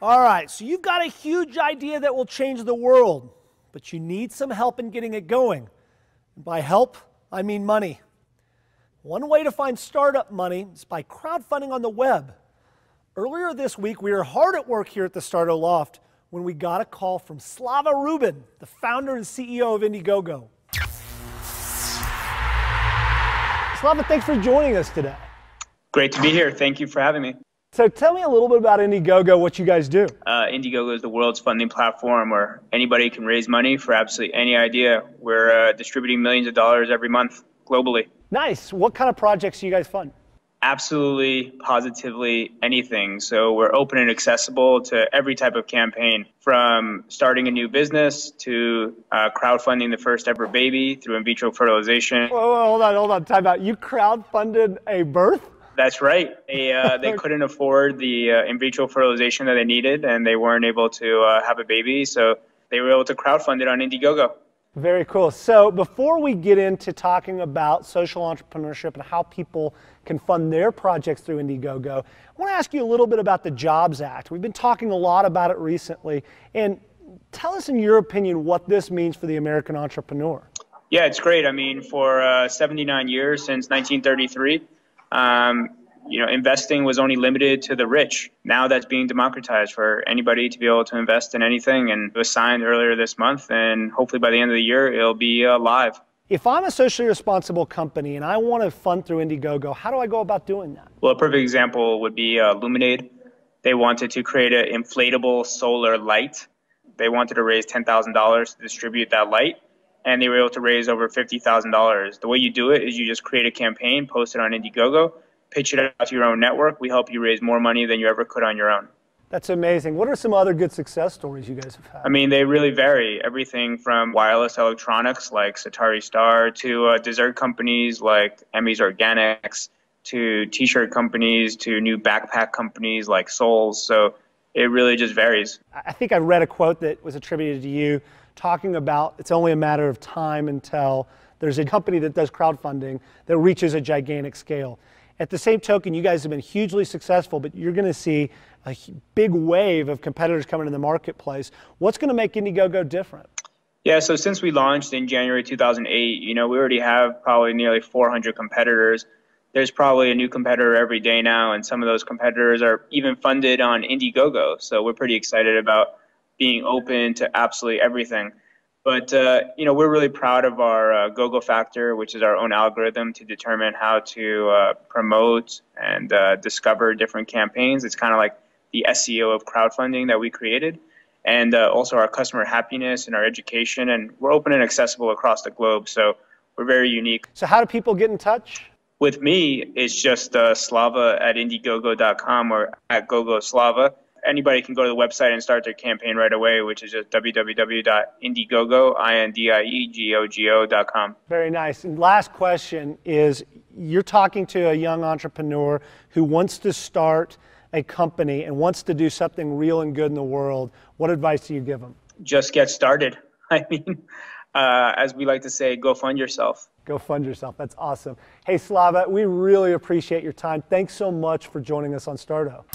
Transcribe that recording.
All right, so you've got a huge idea that will change the world, but you need some help in getting it going. And by help, I mean money. One way to find startup money is by crowdfunding on the web. Earlier this week, we were hard at work here at the Startup Loft when we got a call from Slava Rubin, the founder and CEO of Indiegogo. Slava, thanks for joining us today. Great to be here. Thank you for having me. So tell me a little bit about Indiegogo, what you guys do. Indiegogo is the world's funding platform where anybody can raise money for absolutely any idea. We're distributing millions of dollars every month globally. Nice. What kind of projects do you guys fund? Absolutely, positively anything. So we're open and accessible to every type of campaign, from starting a new business to crowdfunding the first ever baby through in vitro fertilization. Whoa, hold on, time out. You crowdfunded a birth? That's right. They couldn't afford the in vitro fertilization that they needed, and they weren't able to have a baby, so they were able to crowdfund it on Indiegogo. Very cool. So before we get into talking about social entrepreneurship and how people can fund their projects through Indiegogo, I want to ask you a little bit about the Jobs Act. We've been talking a lot about it recently, and tell us in your opinion what this means for the American entrepreneur. Yeah, it's great. I mean, for 79 years, since 1933, investing was only limited to the rich. Now that's being democratized for anybody to be able to invest in anything, and it was signed earlier this month, and hopefully by the end of the year, it'll be live. If I'm a socially responsible company and I want to fund through Indiegogo, how do I go about doing that? Well, a perfect example would be Luminade. They wanted to create an inflatable solar light. They wanted to raise $10,000 to distribute that light, and they were able to raise over $50,000. The way you do it is you just create a campaign, post it on Indiegogo, pitch it out to your own network. We help you raise more money than you ever could on your own. That's amazing. What are some other good success stories you guys have had? I mean, they really vary. Everything from wireless electronics like Satari Star to dessert companies like Emmy's Organics to t-shirt companies to new backpack companies like Souls. So it really just varies. I think I read a quote that was attributed to you talking about it's only a matter of time until there's a company that does crowdfunding that reaches a gigantic scale. At the same token, you guys have been hugely successful, but you're going to see a big wave of competitors coming in the marketplace. What's going to make Indiegogo different? Yeah, so since we launched in January 2008, we already have probably nearly 400 competitors. There's probably a new competitor every day now, and some of those competitors are even funded on Indiegogo. So we're pretty excited about being open to absolutely everything. But, we're really proud of our Gogo Factor, which is our own algorithm to determine how to promote and discover different campaigns. It's kind of like the SEO of crowdfunding that we created. And also our customer happiness and our education. And we're open and accessible across the globe. So we're very unique. So how do people get in touch? With me, it's just slava@indiegogo.com or at GogoSlava. Anybody can go to the website and start their campaign right away, which is just www.indiegogo.com. Very nice. And last question is, you're talking to a young entrepreneur who wants to start a company and wants to do something real and good in the world. What advice do you give them? Just get started. I mean, as we like to say, go fund yourself. Go fund yourself. That's awesome. Hey, Slava, we really appreciate your time. Thanks so much for joining us on Startup.